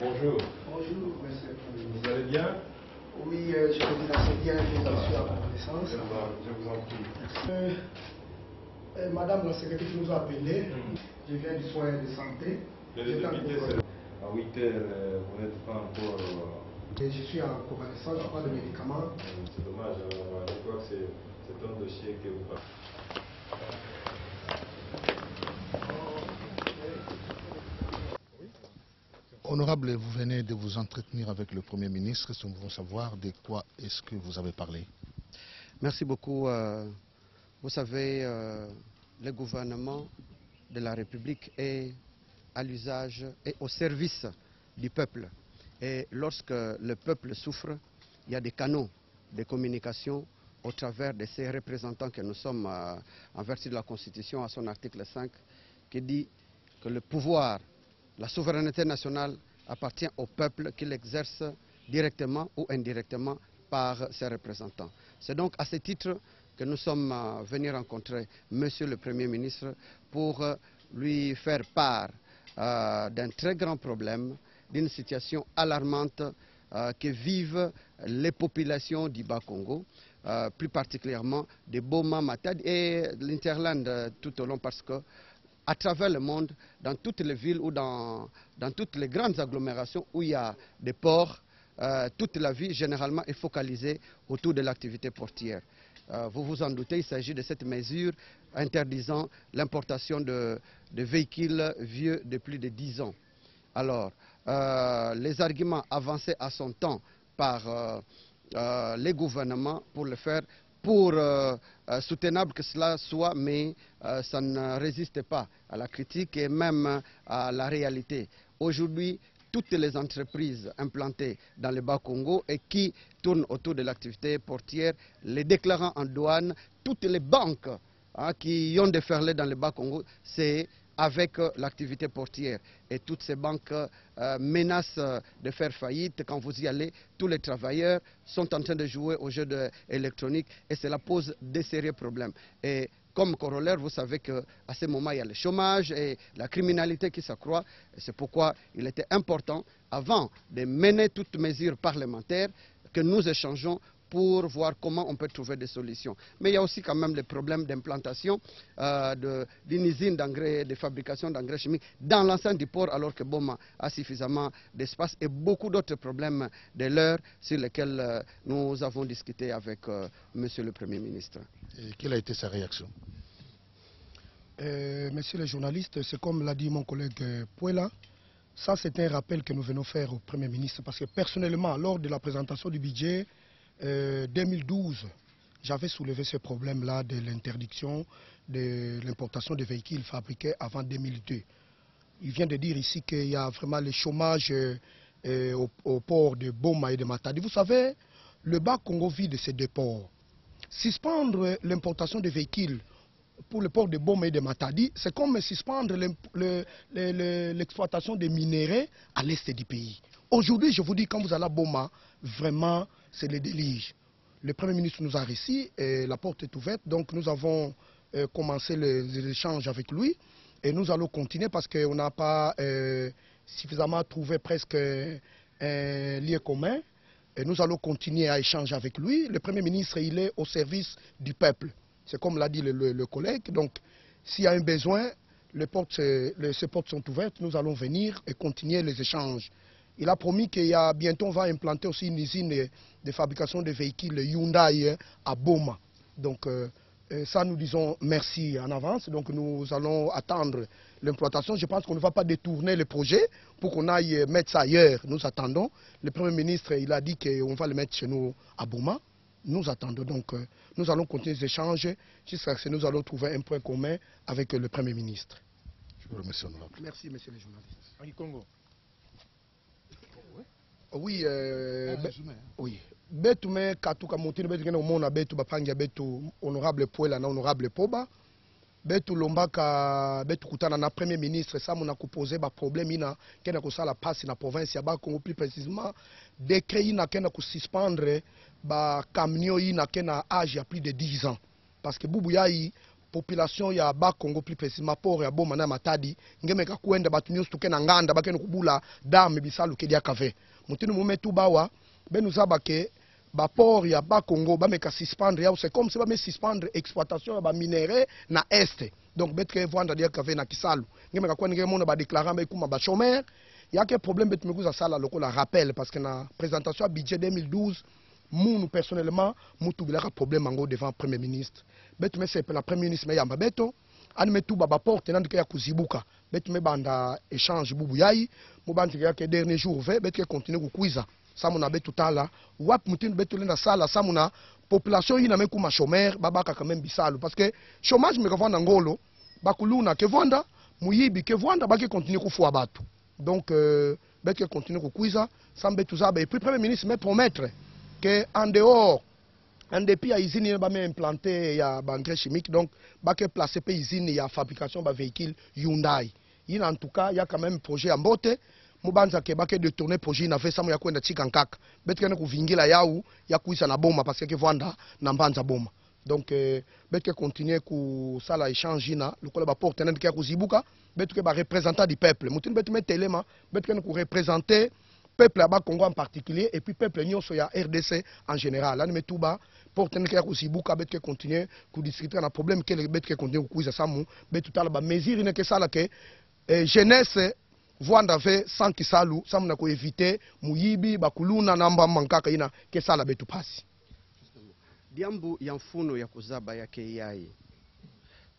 Bonjour. Bonjour, monsieur. Vous allez bien? Oui, je peux dire assez bien, je suis à la connaissance. Je vous en prie. Madame la secrétaire qui nous a appelé, je viens du soin de santé. Le député, à 8 heures, vous n'êtes pas encore... Je suis en convalescence, je prends des médicaments. C'est dommage, je crois que c'est un dossier que vous parlez. Honorable, vous venez de vous entretenir avec le Premier ministre. Nous voulons savoir de quoi est-ce que vous avez parlé. Merci beaucoup. Vous savez, le gouvernement de la République est à l'usage et au service du peuple. Et lorsque le peuple souffre, il y a des canaux de communication au travers de ces représentants que nous sommes en vertu de la Constitution à son article 5 qui dit que le pouvoir, la souveraineté nationale appartient au peuple qui l'exerce directement ou indirectement par ses représentants. C'est donc à ce titre que nous sommes venus rencontrer Monsieur le Premier ministre pour lui faire part d'un très grand problème, d'une situation alarmante que vivent les populations du Bas-Congo, plus particulièrement de Boma-Matadi et l'Interland tout au long, parce que à travers le monde, dans toutes les villes ou dans toutes les grandes agglomérations où il y a des ports, toute la vie généralement est focalisée autour de l'activité portière. Vous vous en doutez, il s'agit de cette mesure interdisant l'importation de véhicules vieux de plus de 10 ans. Alors, les arguments avancés à son temps par les gouvernements pour le faire, pour soutenable que cela soit, mais ça ne résiste pas à la critique et même à la réalité. Aujourd'hui, toutes les entreprises implantées dans le Bas-Congo et qui tournent autour de l'activité portière, les déclarants en douane, toutes les banques qui ont déferlé dans le Bas-Congo, c'est avec l'activité portière. Et toutes ces banques menacent de faire faillite. Quand vous y allez, tous les travailleurs sont en train de jouer aux jeux électroniques et cela pose de sérieux problèmes. Et comme corollaire, vous savez qu'à ce moment, il y a le chômage et la criminalité qui s'accroît. C'est pourquoi il était important, avant de mener toute mesure parlementaire, que nous échangeons pour voir comment on peut trouver des solutions. Mais il y a aussi quand même le problème d'implantation d'une usine d'engrais, de fabrication d'engrais chimiques dans l'enceinte du port, alors que Boma a suffisamment d'espace, et beaucoup d'autres problèmes de l'heure sur lesquels nous avons discuté avec Monsieur le Premier ministre. Et quelle a été sa réaction? Monsieur le journaliste, c'est comme l'a dit mon collègue Puela, ça c'est un rappel que nous venons faire au Premier ministre, parce que personnellement, lors de la présentation du budget 2012, j'avais soulevé ce problème-là de l'interdiction de l'importation de véhicules fabriqués avant 2002. Il vient de dire ici qu'il y a vraiment le chômage au port de Boma et de Matadi. Vous savez, le Bas-Congo vit de ces deux ports. Suspendre l'importation de véhicules pour le port de Boma et de Matadi, c'est comme suspendre l'exploitation des minéraux à l'est du pays. Aujourd'hui, je vous dis, quand vous allez à Boma, vraiment, c'est le déluge. Le Premier ministre nous a réussi, et la porte est ouverte, donc nous avons commencé les échanges avec lui, et nous allons continuer parce qu'on n'a pas suffisamment trouvé presque un lien commun, et nous allons continuer à échanger avec lui. Le Premier ministre, il est au service du peuple. C'est comme l'a dit le collègue. Donc, s'il y a un besoin, ces portes sont ouvertes. Nous allons venir et continuer les échanges. Il a promis qu'il y a bientôt, on va implanter aussi une usine de fabrication de véhicules Hyundai à Boma. Donc, ça, nous disons merci en avance. Donc, nous allons attendre l'implantation. Je pense qu'on ne va pas détourner le projet pour qu'on aille mettre ça ailleurs. Nous attendons. Le Premier ministre, il a dit qu'on va le mettre chez nous à Boma. Nous attendons. Donc, nous allons continuer les échanges jusqu'à ce que nous allons trouver un point commun avec le Premier ministre. Je vous remercie, honorable. Merci, monsieur le journaliste. En Congo. Oui, oui. Betu me katuka motini betu kena umona betu bapangia betu honorable Puela na honorable Poba. Betu lombaka betu kutana na premier ministre ça mona kuposer ba problème ina kena kusala passe na province ya Bas-Congo, plus précisément décret ina kena ku suspendre ba camion ina kena âge ya plus de 10 ans parce que bubu yayi population ya ba Congo plus précisément port ya Boma na Matadi ngemeka kuenda batu nyusu tukena nganda bakene kubula dame bisalu kedia kave mutinu mumetu bawa benu zabake ba port ya ba Congo ba meka suspendre ya c'est comme si ba me suspendre exploitation ya ba minerais na est donc betre vendre dia kave na Kisalu ngemeka kwa ngemona ba déclarer ba kuma ba chômeur yake problème betu mekuza sala lokola rappel parce que na présentation à budget 2012 nous personnellement mutu bilaka problème ango devant premier ministre betu me c'est la premier ministre me yamba beto ani metu baba porte nandika ya kuzibuka betu me banda échange bubu yayi mu banti ya ke dernier jour ve betu ke continuer ku kuiza samuna betu tala wap mutinu betu lenda sala samuna population ina meku ma chômeur babaka quand même bisalu parce que chômage me kavanda ngolo bakuluna ke vanda muyibi ke vanda baki continuer ku fwa batu donc betu ke continuer ku kuiza sambe tuzabe et puis premier ministre me promettre que en dehors en dépit à usine ba me implanté ya engrais chimique donc ba ke placer pe usine ya fabrication ba véhicule Hyundai il en tout cas il y a quand même projet en botte mubanza ke ba ke détourner projet na fait ça ya kwenda chikankaka betkene kuvingila yau ya kuisa na boma parce que vanda na mbanza boma donc betke continuer ku sala échange na lokola ba porte nende ke kuzibuka betke ba représentant du peuple mutine betme telema betkene ku représenter peuple à Congo en particulier et puis peuple nyonso ya RDC en général là tout bas porte neke aussi buka betke continuer ku discuter na problème que betke continuer ku kuiza samu betu tala ba mesure ne ke sala ke jeunesse voanda ve sans kisalu samu na ko éviter muyibi bakuluna namba mankaka ina ke sala betu pasi diambu ya mfuno ya kuzaba ya KI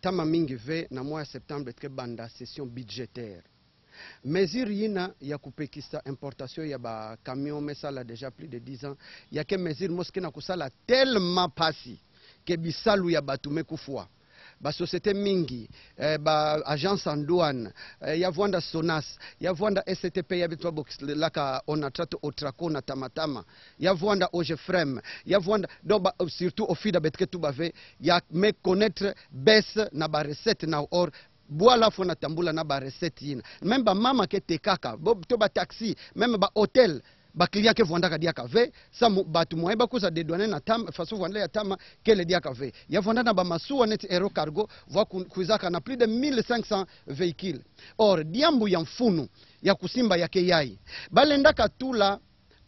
tama mingi ve na mois septembre ke banda session budgétaire mesure yina ya kupekisa importation ya ba camion mesala déjà plus de 10 ans ya ke mesure moske na kusala tellement pasi ke bisalu ya batume kufwa ba société mingi ba agence en douane ya vwanda Sonas ya vwanda STP ya bitwa box laka onatrato otrako na tamatama ya vwanda Ogefrem ya vwanda donc surtout au fida betke tu bave ya me connaître baisse na ba recette na or boala fona tambula na ba recette yina même ba mama ke tekaka to ba taxi même ba hôtel ba client ke vonda ka diaka ve sa batu moye ba kuza dedouaner na tam façon vonda ya tama ke le diaka ve ya vonda na ba masuwa net aero cargo va kuizaka na plus de 1500 véhicules or diambu ya mfunu ya kusimba ya KI balenda katula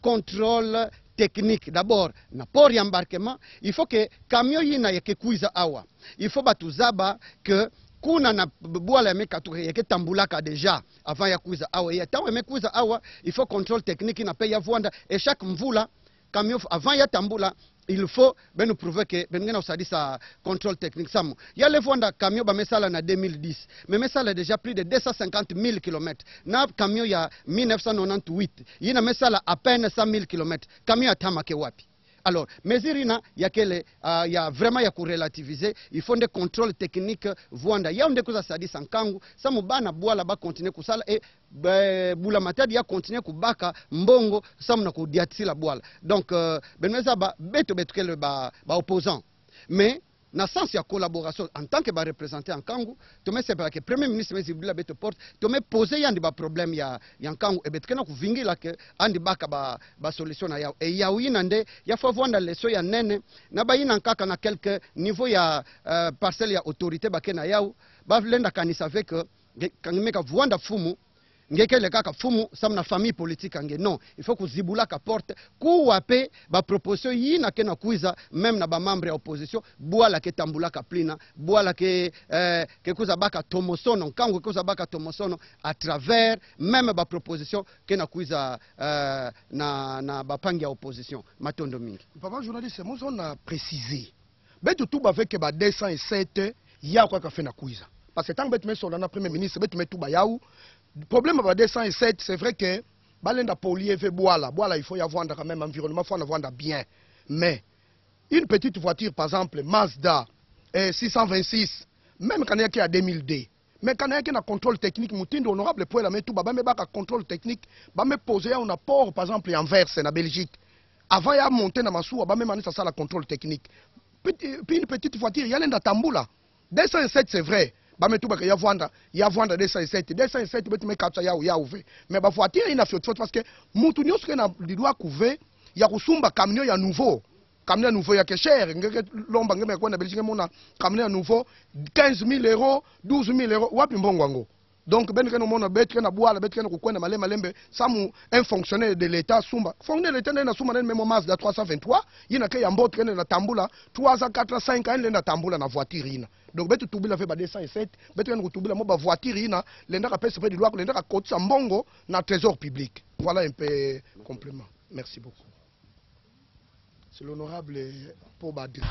contrôle technique d'abord na port embarquement il faut que camion yina yake kuiza awa il faut batuzaba que kuna na boala mekatu yake tambulaka déjà avant ya kuiza awa ya tawe mekuiza awa il faut contrôle technique na paye vwanda et chaque mvula camion avant ya tambula il faut ben nous prouver que ben ngena usadisa contrôle technique samu ya le vwanda camion ba mesala na 2010 mais mesala déjà plus de 250 000 km na camion ya 1998 yina mesala à peine 100 000 km camion atamake wapi. Alors, mesirina yakele ya vraiment ya kurelativiser, il faut des contrôles techniques voanda. Ya onde kuza sadi sankangu, samu bana boala ba continuer kusala et bula matadi ya continuer kubaka mbongo samu na kudiatisila boala. Donc benweza ba beto kele ba opposant. Mais na sens ya collaboration en tant que ba représenté en Kangu to me separa que premier ministre mesibula beto porte to me poser yandi ba problème ya Kangu e betkena ku vingila ke andi baka ba solution ya e ya wina nde ya fa vwanda leso ya nene na ba yina nkaka na quelque niveau ya parcelle ya autorité bakena yao ba lenda kanisa avec kangimeka vwanda fumu ngekele kaka fumu samna famille politique ange non il faut kuzibula ka porte kuwape ba proposition yina kena kuiza même na ba membre ya opposition boala ke tambula ka plina boala ke kuza baka tomosono kango kuza baka tomosono à travers même ba proposition kena kuiza na ba pangi ya opposition matondo mingi papa journaliste moi on a précisé betu tout ba avec ba 207 ya kwa ka fait na kuiza parce que tant betu me sur na premier ministre betu me tout ba yaou. Le problème avec 207, c'est vrai que balenda polier fait boala, il faut y avoir quand même environnement, il faut en avoir bien. Mais une petite voiture, par exemple, Mazda 626, même quand il y a 2002, mais quand il y a un contrôle technique, moutin honorable pour la mettre tout, bah me baka contrôle technique, bah me poser un apport, par exemple, en Anvers, en Belgique. Avant il y a monté dans ma soua, bah me maner ça la contrôle technique. Puis une petite voiture, il y a l'un Tamboula. 207, c'est vrai. Bametuba ya vwanda 207 betu mekatsa ya uve mais ba voiture ina fait parce que mutu nyos na lidwa kuve ya kusumba camion ya nouveau camion à nouveau, il y a que cher. L'omba, il y a quoi, camion à nouveau, 15 000 euros, 12 000 euros. Wapi mbongo. Donc, ben que nous bettre na boire, bettre na kukwana malembe, ça un fonctionnaire de l'État sumba. Fonctionnaire de l'État na sumba na même Mazda 323, il na ke yambo traîner na tambula 3 à 4 à 5 ans na tambula na voiture ina. Donc bettre tubila fait ba 207, bettre na tubila mo ba voiture ina, lenda ka pèse près du loi, lenda ka côté mbongo na trésor public. Voilà un peu complément. Merci beaucoup. C'est l'honorable Paul Badri.